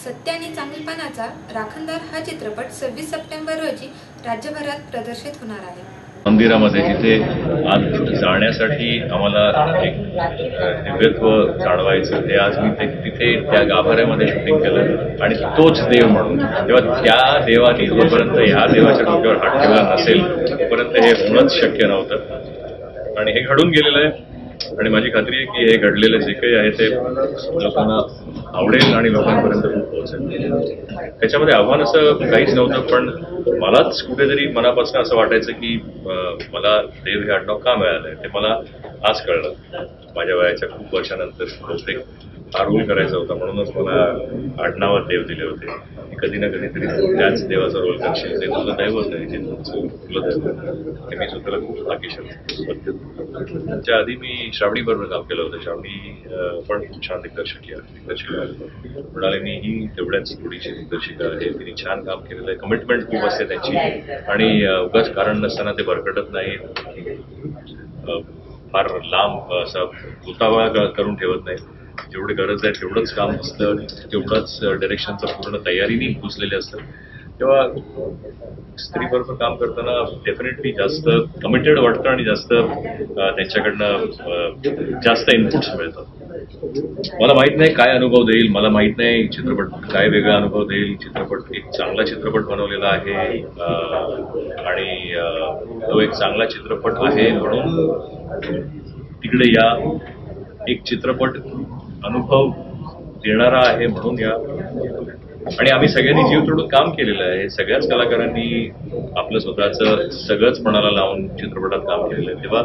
सत्य आणि चांगुलपणाचा राखणदार हा चित्रपट 26 सप्टेंबर रोजी राज्यभरात प्रदर्शित होणार आहे. मंदिरामध्ये जिथे आज जाण्यासाठी आम्हाला एक दिव्यत्व जाणवायचं ते आज मी तिथे त्या गाभाऱ्यामध्ये शूटिंग केलं आणि तोच देव म्हणून तेव्हा त्या देवाने जोपर्यंत ह्या देवाच्या डोक्यावर हात ठेवला नसेल तोपर्यंत हे होणंच शक्य नव्हतं आणि हे घडून गेलेलं आहे. आणि माझी खात्री आहे की हे घडलेलं जे काही आहे ते लोकांना आवडेल आणि लोकांपर्यंत पोहोचेल. त्याच्यामध्ये आव्हान असं काहीच नव्हतं, पण मलाच कुठेतरी मनापासून असं वाटायचं की मला देव हे आडनाव का मिळालंय ते मला आज कळलं. माझ्या वयाच्या खूप वर्षानंतर बहुतेक हा रोल करायचा होता म्हणूनच मला आडनावात देव दिले होते. कधी ना कधीतरी त्याच देवाचा रोल करशील ते तुझं दैवत नाही, ते तुझं दैवत. मी स्वतःला खूप भाग्यशाली. त्याच्या आधी मी श्रावणी बरोबर काम केलं होतं. श्रावणी पण खूप छान दिग्दर्शिका म्हणाले मी ही तेवढ्याच थोडीशी दिग्दर्शिका आहे. तिने छान काम केलेलं आहे. कमिटमेंट खूप असते त्यांची आणि उगाच कारण नसताना ते भरकटत नाही. फार लांब असा उतावळा करून ठेवत नाही. जेवढी गरज आहे तेवढंच काम असतं, तेवढंच डायरेक्शनचं पूर्ण तयारीने घुसलेले असतं. तेव्हा स्त्रीबरोबर काम करताना डेफिनेटली जास्त कमिटेड वाटतं आणि जास्त त्यांच्याकडनं जास्त इनपुट्स मिळतात. मला माहित नाही काय अनुभव देईल, मला माहित नाही चित्रपट काय वेगळा अनुभव देईल. चित्रपट एक चांगला चित्रपट बनवलेला आहे आणि तो एक चांगला चित्रपट आहे म्हणून तिकडे या एक चित्रपट अनुभव देणारा आहे म्हणून या आणि आम्ही सगळ्यांनी जीव तोडून काम केलेलं आहे. सगळ्याच कलाकारांनी आपलं स्वतःचं सगळंच पणाला लावून चित्रपटात काम केलेलं आहे. तेव्हा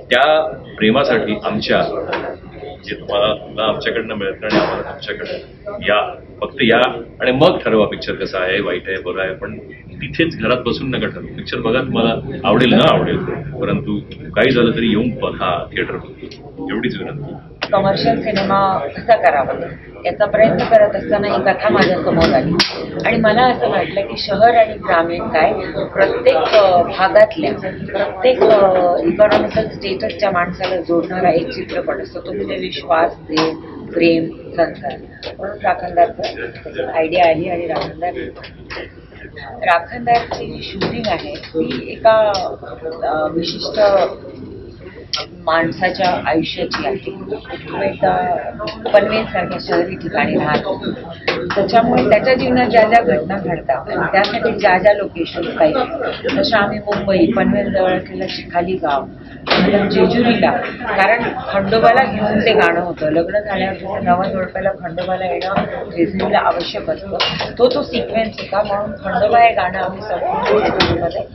त्या प्रेमासाठी आमच्या जे तुम्हाला आमच्याकडनं मिळतं आणि आम्हाला तुमच्याकडनं या फक्त या आणि मग ठरवा पिक्चर कसा आहे, वाईट आहे, बरं आहे. पण तिथेच घरात बसून नका ठरवू. पिक्चर बघा तुम्हाला आवडेल ना आवडेल, परंतु काही झालं तरी येऊन बघा थिएटर एवढीच विनंती. कमर्शियल सिनेमा कसा करावा याचा प्रयत्न करत असताना ही कथा माझ्या समोर आली आणि मला असं वाटलं की शहर आणि ग्रामीण काय प्रत्येक भागातल्या प्रत्येक इकॉनॉमिकल स्टेटसच्या माणसाला जोडणारा एक चित्रपट असतो. तो म्हणजे विश्वास, देव, प्रेम, संस्कार. म्हणून राखणदारचं आयडिया आली आणि राखणदारची जी शूटिंग आहे ती एका विशिष्ट माणसाच्या आयुष्याची आहे. तो एकदा पनवेलसारख्या शहरी ठिकाणी राहतो. त्याच्यामुळे त्याच्या जीवनात ज्या ज्या घटना घडतात आणि त्यासाठी ज्या ज्या लोकेशन्स पाहिजे तशा आम्ही मुंबई पनवेल जवळ असलेलं चिखाली गाव, जेजुरीला, कारण खंडोबाला घेऊन ते गाणं होतं. लग्न झाल्यावर जसं नवं जोडप्याला खंडोबाला येणं जेजुरीला आवश्यक असतं, तो सिक्वेन्स होता. म्हणून खंडोबा हे गाणं आम्ही संपूर्ण जेजुरीमध्ये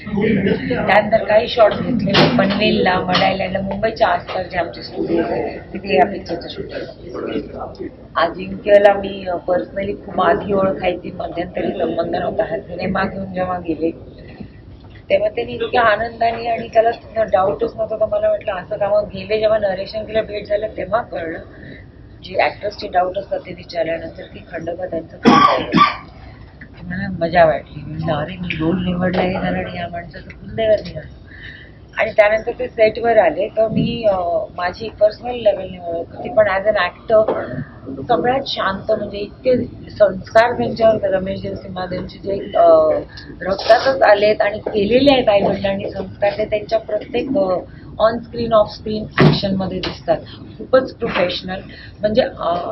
त्यानंतर काही शॉट्स घेतलेले पनवेलला, मडायलँडला, मुंबईच्या आसपास जे आमचे स्टुडिओज आहेत तिथे या पिक्चरचं शूटिंग. अजिंक्यला मी पर्सनली खूप आधी ओळखायची, मध्यंतरी संबंध नव्हता. हा सिनेमा घेऊन जेव्हा गेले तेव्हा त्यांनी इतक्या आनंदाने आणि त्याला डाऊटच नव्हता. तर मला वाटलं असं का. मग गेले जेव्हा नरेशन केलं, भेट झालं तेव्हा कळलं. जे ऍक्टर्सचे डाऊट असतात ते विचारल्यानंतर की खंडोबा त्यांचं काय. मला मजा वाटली. म्हणजे अरे मी रोल निवडला हे झालं आणि या माणसाचं कुलदेवर निघालं. आणि त्यानंतर ते सेटवर आले तर मी माझी पर्सनल लेवलने ओळख होती, पण ॲज अन ॲक्टर सगळ्यात शांत. म्हणजे इतके संस्कार त्यांच्यावर रमेश सिंहादेवचे जे रक्तातच आलेत आणि केलेले आहेत आईवडिलांनी संस्कार, ते त्यांच्या प्रत्येक ऑन स्क्रीन ऑफ स्क्रीन ॲक्शनमध्ये दिसतात. खूपच प्रोफेशनल. म्हणजे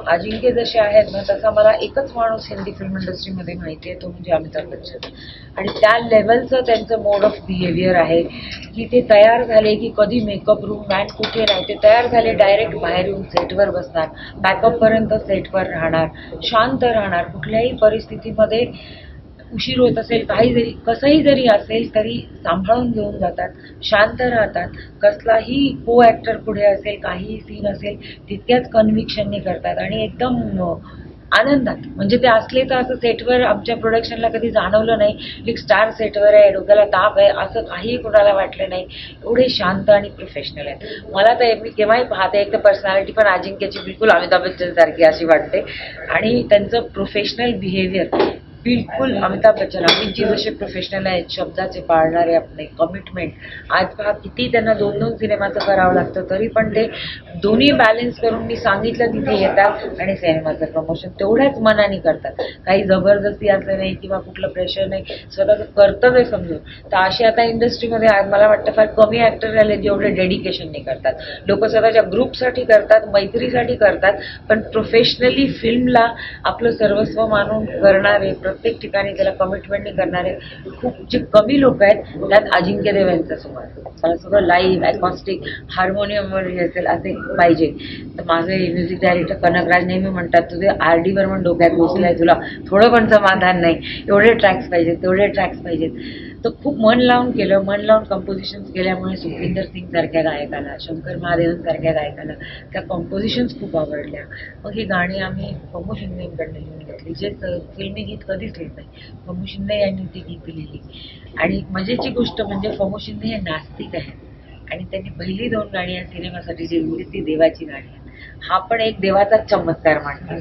अजिंक्य जसे आहेत ना तसा मला एकच माणूस हिंदी फिल्म इंडस्ट्रीमध्ये माहिती आहे, तो म्हणजे अमिताभ बच्चन. आणि त्या लेवलचं त्यांचं मोड ऑफ बिहेवियर आहे की ते तयार झाले की कधी मेकअप रूम मॅन कुठे नाही, ते तयार झाले डायरेक्ट बाहेर येऊन सेटवर बसणार, बॅकअपपर्यंत सेटवर राहणार, शांत राहणार, कुठल्याही परिस्थितीमध्ये उशीर होत असेल, काही जरी कसंही जरी असेल तरी सांभाळून घेऊन जातात, शांत राहतात. कसलाही को ॲक्टर पुढे असेल, काहीही सीन असेल तितक्याच कन्व्हिक्शनने करतात आणि एकदम आनंदात. म्हणजे ते असले तर असं सेटवर आमच्या प्रोडक्शनला कधी जाणवलं नाही एक स्टार सेटवर आहे, डोक्याला ताप आहे, असं काही कोणाला वाटलं नाही. एवढे शांत आणि प्रोफेशनल आहेत. मला तर मी केव्हाही पाहते एक तर पर्सनॅलिटी पण अजिंक्यची बिलकुल अमिताभ बच्चन सारखी अशी वाटते आणि त्यांचं प्रोफेशनल बिहेवियर बिलकुल अमिताभ बच्चन अमितजी जसे प्रोफेशनल आहेत, शब्दाचे पाळणारे, आपले कमिटमेंट. आज पहा किती त्यांना 2-2 सिनेमाचं करावं लागतं, तरी पण ते दोन्ही बॅलन्स करून मी सांगितलं तिथे येतात आणि सिनेमाचं प्रमोशन तेवढ्याच मनाने करतात. काही जबरदस्ती असं नाही किंवा कुठलं प्रेशर नाही, स्वतःचं कर्तव्य समजून. तर असे आता इंडस्ट्रीमध्ये मला वाटतं फार कमी ॲक्टर राहिले जेवढे डेडिकेशनने करतात. लोक स्वतःच्या ग्रुपसाठी करतात, मैत्रीसाठी करतात, पण प्रोफेशनली फिल्मला आपलं सर्वस्व मानून करणारे, प्रत्येक ठिकाणी त्याला कमिटमेंटने करणारे खूप जे कमी लोक आहेत, त्यात अजिंक्य देव यांचा सुमार. मला सगळं लाईव्ह, अकॉस्टिक, हार्मोनियमवर असेल असे पाहिजे. तर माझे म्युझिक डायरेक्टर कनकराज नेहमी म्हणतात, तुझे RD बर्मन डोक्यात घुसलाय, तुला थोडं पण समाधान नाही, एवढे ट्रॅक्स पाहिजेत, तेवढे ट्रॅक्स पाहिजेत. तर खूप मन लावून केलं, मन लावून कंपोजिशन्स केल्यामुळे सुखविंदर सिंग सारख्या गायकाला, शंकर महादेवन सारख्या गायकाला त्या कंपोजिशन्स खूप आवडल्या. मग ही गाणी आम्ही पम्मू शिंदेकडनं लिहून घेतली, जे फिल्मी गीत कधीच लिहित नाही. पम्मू शिंदे यांनी ती गीत लिहिली. आणि मजेची गोष्ट म्हणजे पम्मू शिंदे हे नास्तिक आहेत आणि त्यांनी पहिली 2 गाणी या सिनेमासाठी जी लिहिली ती देवाची गाणी आहेत. हा पण एक देवाचाच चमत्कार मानतात.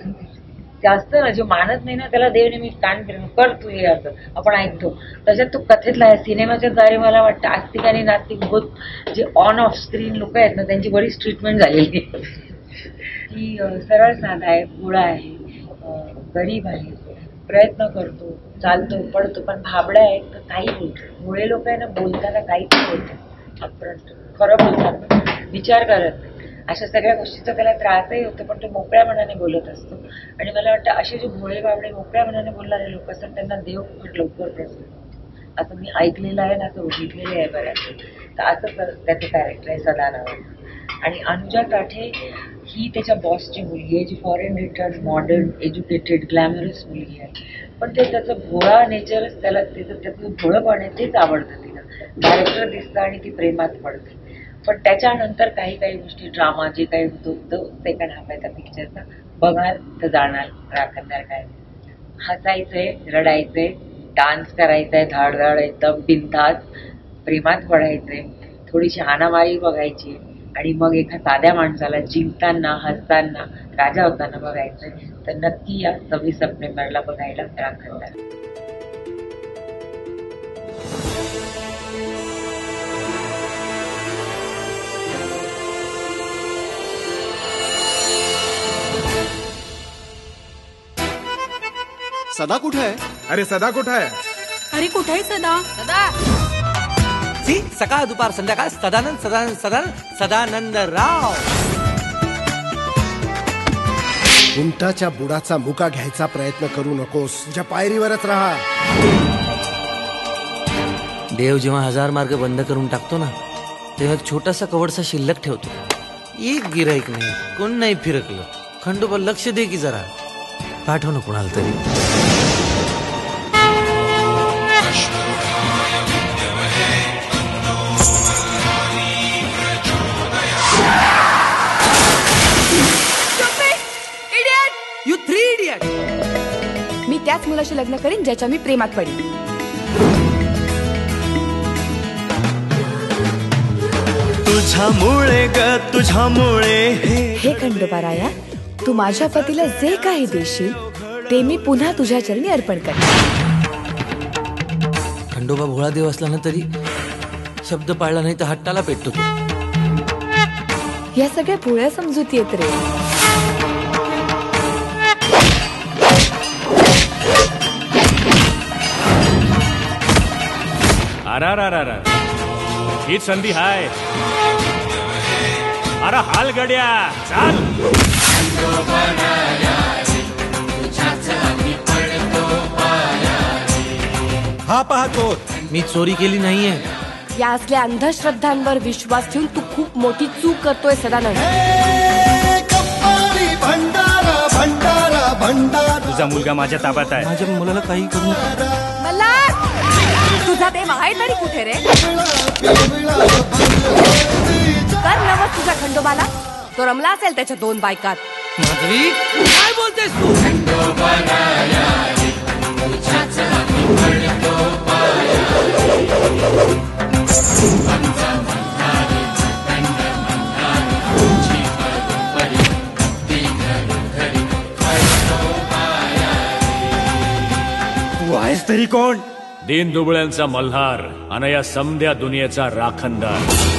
जास्त ना, जे मानत नाही ना त्याला देव नेहमी कान फिरून कर तू हे असं आपण ऐकतो. त्याच्यात तो कथेतला आहे. सिनेमाच्या द्वारे मला वाटतं आस्तिक आणि नास्तिक बोथ जे ऑन ऑफ स्क्रीन लोक आहेत ना, त्यांची बरीच ट्रीटमेंट झालेली आहे. की सरळ साधा आहे, गोळा आहे, गरीब आहे, प्रयत्न करतो, चालतो, पडतो, पण भाबड्या आहेत तर काही बोलतो. मुळे लोक आहे ना, बोलताना काही पण बोलतात, अपरंत खरं बोलतात, विचार करत नाही. अशा सगळ्या गोष्टीचा त्याला त्रासही होतो, पण तो मोकळ्या मनाने बोलत असतो. आणि मला वाटतं असे जे भोळे बाबडे मोकळ्या मनाने बोलणारे लोक असतात त्यांना देव खूप लवकर प्रसन्न होतो, असं मी ऐकलेलं आहे ना, असं बघितलेलं आहे बऱ्याच. तर असं त्याचं कॅरेक्टर आहे सदा नावाचं. आणि अनुजा ताठे ही त्याच्या बॉसची मुलगी आहे, जी foreign return, modern, educated, glamorous मुलगी आहे. पण ते त्याचं भोळा नेचरच त्याला, त्याचं भोळंपण आहे तेच आवडतं तिला. कॅरेक्टर दिसतं आणि ती प्रेमात पडते. पण त्याच्यानंतर काही गोष्टी, ड्रामा जे काही होतो तो सेकंड हाफ आहे त्या पिक्चरचा. बघाल तर जाणार राखणदार काय. हसायचंय, रडायचंय, डान्स करायचंय, धाडधाड एकदम बिनधास्त, प्रेमात पडायचंय, थोडीशी हाणामारी बघायची आणि मग एका साध्या माणसाला जिंकताना, हसताना, राजा होताना बघायचंय. तर नक्की या 26 सप्टेंबरला बघायला राखणदार. सदा कुठे आहे? अरे सदा कुठे आहे? अरे कुठे आहे सदा? सी सकाळ दुपार संध्याकाळ सदानंद सदानंद सदानंद सदानंद राव. उंटाच्या बुडाचा मुका घ्यायचा प्रयत्न करू नकोस, तुझ्या पायरीवरच राहा. देव जेव्हा 1000 मार्ग बंद करून टाकतो ना, तेव्हा एक छोटासा कवडसा शिल्लक ठेवतो. एक गिराईक नाही, कोण नाही फिरकलं, खंडोबा लक्ष दे की जरा, पाठव ना कोणाला तरी. You 3 idiot! मी त्याच मुलाशी लग्न करीन ज्याच्या मी प्रेमात पडीन. तुझ्यामुळे ग तुझ्यामुळे हे खंडोबाराया, तू माझ्या पतीला जे काही देशील ते मी पुन्हा तुझ्या चरणी अर्पण करेन. खंडोबा भोळा देव असला ना तरी शब्द पाळला नाही तर हट्टाला पेटतो तो. या सगळ्या भोळ्या समजुती येत रे. अरा हीच संधी हाय. अरे हाल गड्या चाल. हा पाहतो मी चोरी केली नाहीये. या असल्या अंधश्रद्धांवर विश्वास ठेवून तू खूप मोठी चूक करतोय सदानंद. तुझा मुलगा माझ्या ताब्यात आहे. माझ्या मुलाला काही करू नका. मला तुझा देव आहे तरी कुठे रे? कर नवस तुझ्या खंडोबाला, तो रमला असेल त्याच्या 2 बायकात. माधवी काय बोलतेस तू? आहेस तरी कोण? दीन दुबळ्यांचा मल्हार आणि या समध्या दुनियेचा राखणदार.